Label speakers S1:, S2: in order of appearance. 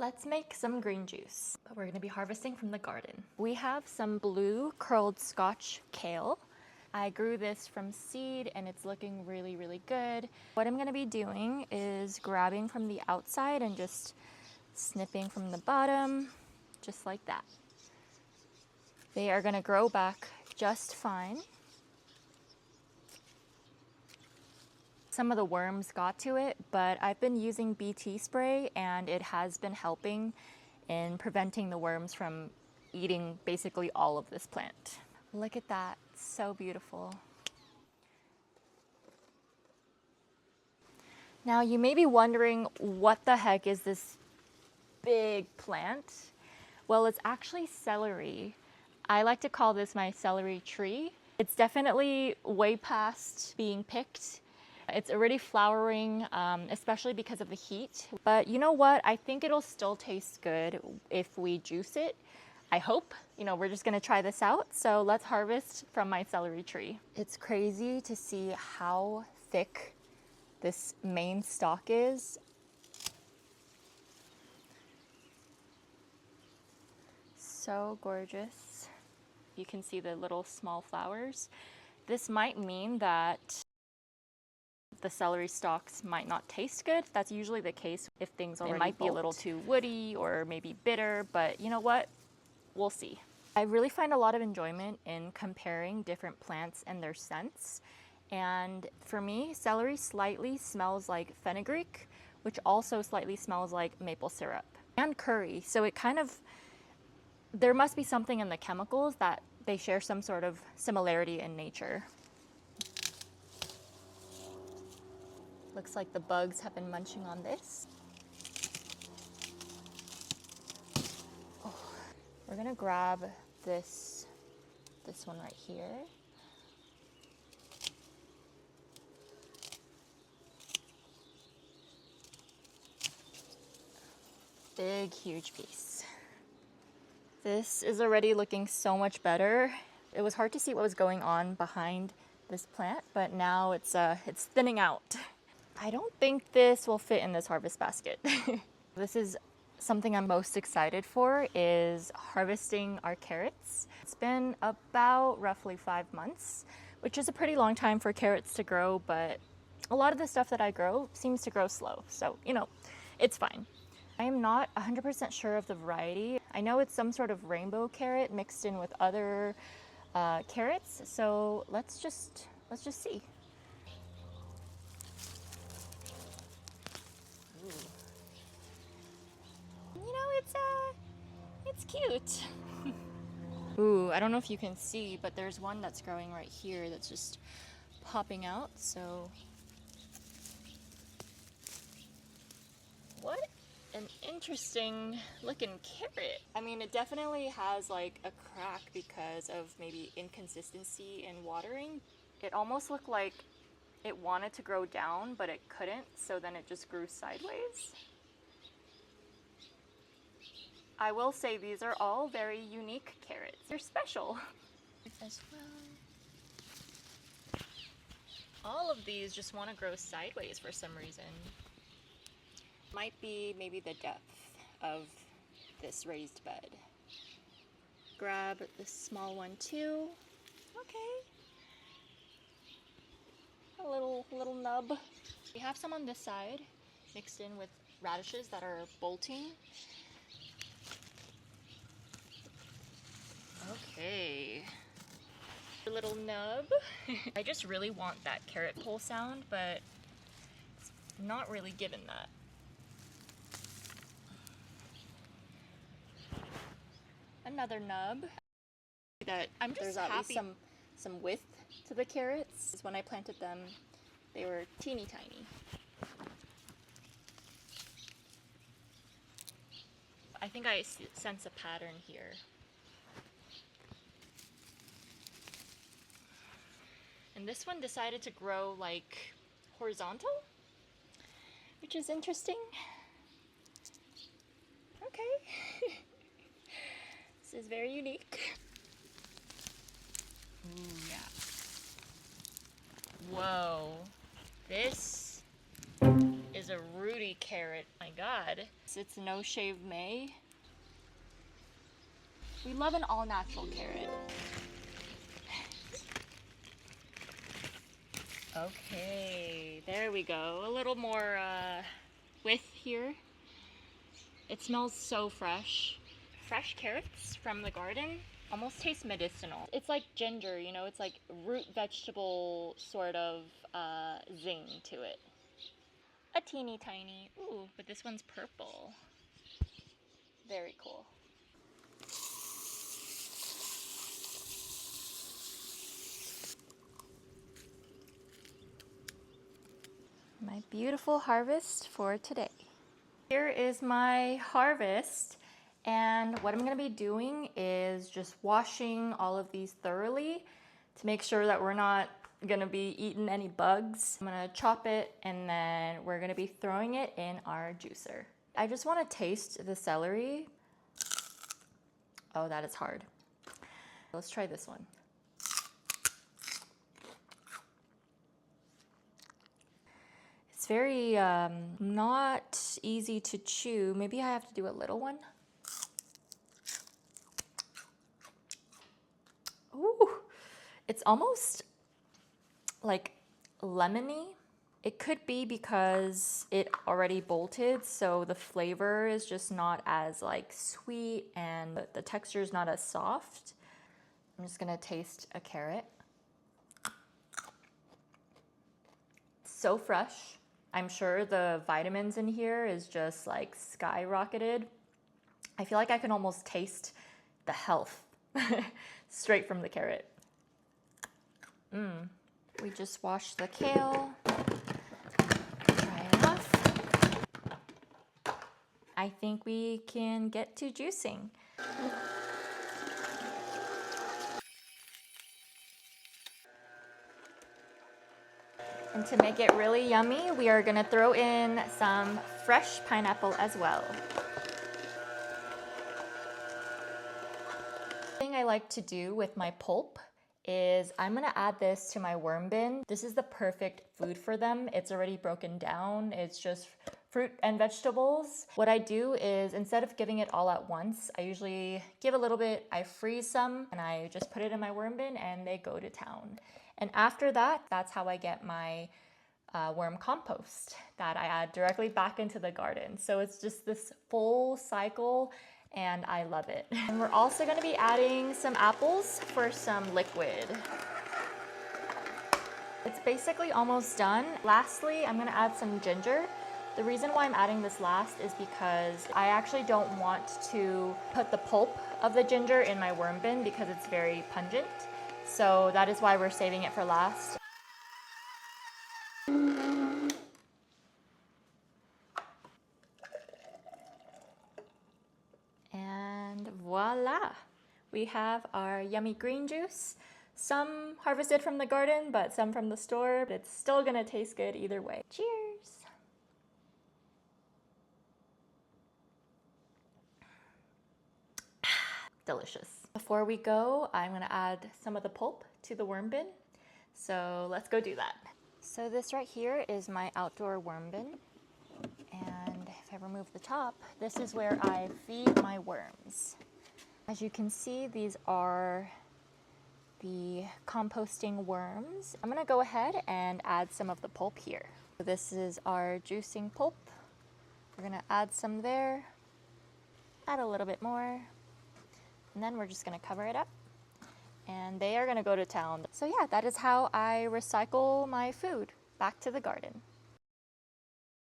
S1: Let's make some green juice. But we're gonna be harvesting from the garden. We have some blue curled Scotch kale. I grew this from seed and it's looking really, really good. What I'm gonna be doing is grabbing from the outside and just snipping from the bottom, just like that. They are gonna grow back just fine. Some of the worms got to it, but I've been using BT spray and it has been helping in preventing the worms from eating basically all of this plant. Look at that, so beautiful. Now you may be wondering, what the heck is this big plant? Well, it's actually celery. I like to call this my celery tree. It's definitely way past being picked. It's already flowering, especially because of the heat. But you know what? I think it'll still taste good if we juice it. I hope. You know, we're just gonna try this out. So let's harvest from my celery tree. It's crazy to see how thick this main stalk is. So gorgeous. You can see the little small flowers. This might mean that the celery stalks might not taste good. That's usually the case if things already might be a little too woody or maybe bitter, but you know what? We'll see. I really find a lot of enjoyment in comparing different plants and their scents. And for me, celery slightly smells like fenugreek, which also slightly smells like maple syrup and curry. So it kind of, there must be something in the chemicals that they share some sort of similarity in nature. Looks like the bugs have been munching on this. Oh, we're gonna grab this one right here. Big, huge piece. This is already looking so much better. It was hard to see what was going on behind this plant, but now it's thinning out. I don't think this will fit in this harvest basket. This is something I'm most excited for, is harvesting our carrots. It's been about roughly 5 months, which is a pretty long time for carrots to grow, but a lot of the stuff that I grow seems to grow slow. So, you know, it's fine. I am not 100% sure of the variety. I know it's some sort of rainbow carrot mixed in with other carrots. So let's just see. Ooh. You know, it's cute. Ooh, I don't know if you can see, but there's one that's growing right here that's just popping out. So what an interesting looking carrot. I mean, it definitely has like a crack because of maybe inconsistency in watering. It almost looked like it wanted to grow down, but it couldn't, so then it just grew sideways. I will say these are all very unique carrots. They're special as well. All of these just want to grow sideways for some reason. Might be maybe the depth of this raised bed. Grab this small one too. Okay. A little nub. We have some on this side mixed in with radishes that are bolting. Okay. A little nub. I just really want that carrot pull sound, but it's not really given that. Another nub. That I'm just there's happy. At least some width to the carrots. When I planted them, they were teeny tiny. I think I sense a pattern here. And this one decided to grow like horizontal, which is interesting. Okay. This is very unique. Ooh, yeah. Whoa. This is a rooty carrot. my god. It's No Shave May. We love an all-natural carrot. Okay, there we go. A little more width here. It smells so fresh. Fresh carrots from the garden almost taste medicinal. It's like ginger, you know, it's like root vegetable sort of zing to it. A teeny tiny, ooh, but this one's purple. Very cool. My beautiful harvest for today. Here is my harvest, and what I'm gonna be doing is just washing all of these thoroughly to make sure that we're not gonna be eating any bugs. I'm gonna chop it and then we're gonna be throwing it in our juicer. I just wanna taste the celery. Oh, that is hard. Let's try this one. It's very not easy to chew. Maybe I have to do a little one. Ooh, it's almost like lemony. It could be because it already bolted, so the flavor is just not as like sweet and the texture is not as soft. I'm just gonna taste a carrot. So fresh. I'm sure the vitamins in here is just like skyrocketed. I feel like I can almost taste the health straight from the carrot. We just washed the kale. Dry it off. I think we can get to juicing. And to make it really yummy, we are gonna throw in some fresh pineapple as well. The thing I like to do with my pulp is I'm gonna add this to my worm bin. This is the perfect food for them. It's already broken down. It's just fruit and vegetables. What I do is instead of giving it all at once, I usually give a little bit, I freeze some, and I just put it in my worm bin and they go to town. And after that, that's how I get my worm compost that I add directly back into the garden. So it's just this full cycle and I love it. And we're also gonna be adding some apples for some liquid. It's basically almost done. Lastly, I'm gonna add some ginger. The reason why I'm adding this last is because I actually don't want to put the pulp of the ginger in my worm bin because it's very pungent. So that is why we're saving it for last. And voila! We have our yummy green juice. Some harvested from the garden, but some from the store. It's still gonna taste good either way. Cheers! Delicious. Before we go, I'm gonna add some of the pulp to the worm bin. So let's go do that. So this right here is my outdoor worm bin. And if I remove the top, this is where I feed my worms. As you can see, these are the composting worms. I'm gonna go ahead and add some of the pulp here. So this is our juicing pulp. We're gonna add some there, add a little bit more, and then we're just gonna cover it up. And they are gonna go to town. So yeah, that is how I recycle my food back to the garden.